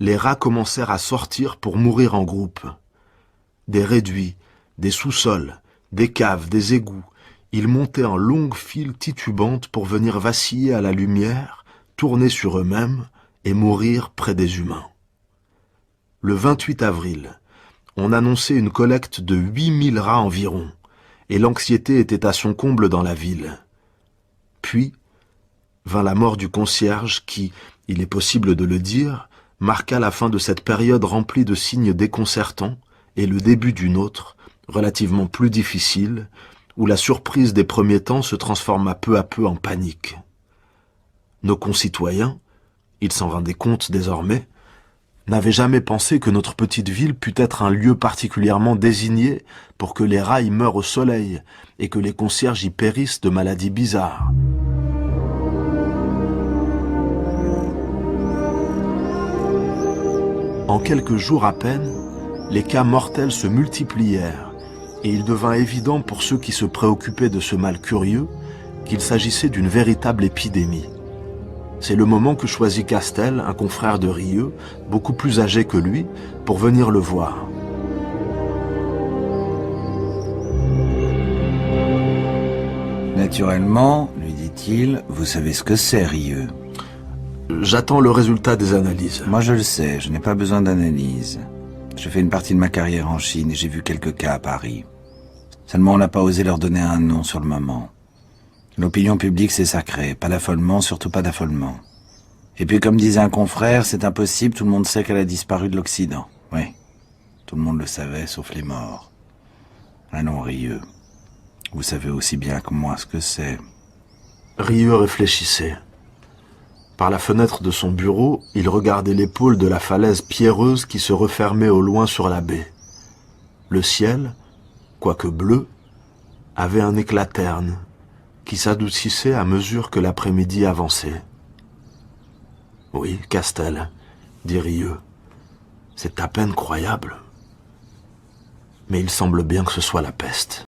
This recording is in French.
les rats commencèrent à sortir pour mourir en groupe. Des réduits, des sous-sols, des caves, des égouts, ils montaient en longues files titubantes pour venir vaciller à la lumière, tourner sur eux-mêmes et mourir près des humains. Le 28 avril, on annonçait une collecte de 8000 rats environ, et l'anxiété était à son comble dans la ville. Puis vint la mort du concierge qui, il est possible de le dire, marqua la fin de cette période remplie de signes déconcertants et le début d'une autre, relativement plus difficile, où la surprise des premiers temps se transforma peu à peu en panique. Nos concitoyens, ils s'en rendaient compte désormais, n'avaient jamais pensé que notre petite ville pût être un lieu particulièrement désigné pour que les rats y meurent au soleil et que les concierges y périssent de maladies bizarres. En quelques jours à peine, les cas mortels se multiplièrent et il devint évident pour ceux qui se préoccupaient de ce mal curieux qu'il s'agissait d'une véritable épidémie. C'est le moment que choisit Castel, un confrère de Rieux, beaucoup plus âgé que lui, pour venir le voir. Naturellement, lui dit-il, vous savez ce que c'est, Rieux. J'attends le résultat des analyses. Moi je le sais, je n'ai pas besoin d'analyse. Je fais une partie de ma carrière en Chine et j'ai vu quelques cas à Paris. Seulement on n'a pas osé leur donner un nom sur le moment. L'opinion publique c'est sacré, pas d'affolement, surtout pas d'affolement. Et puis comme disait un confrère, c'est impossible, tout le monde sait qu'elle a disparu de l'Occident. Oui, tout le monde le savait, sauf les morts. Ah non, Rieux, vous savez aussi bien que moi ce que c'est. Rieux réfléchissait. Par la fenêtre de son bureau, il regardait l'épaule de la falaise pierreuse qui se refermait au loin sur la baie. Le ciel, quoique bleu, avait un éclat terne qui s'adoucissait à mesure que l'après-midi avançait. « Oui, Castel, dit Rieux, c'est à peine croyable. Mais il semble bien que ce soit la peste. »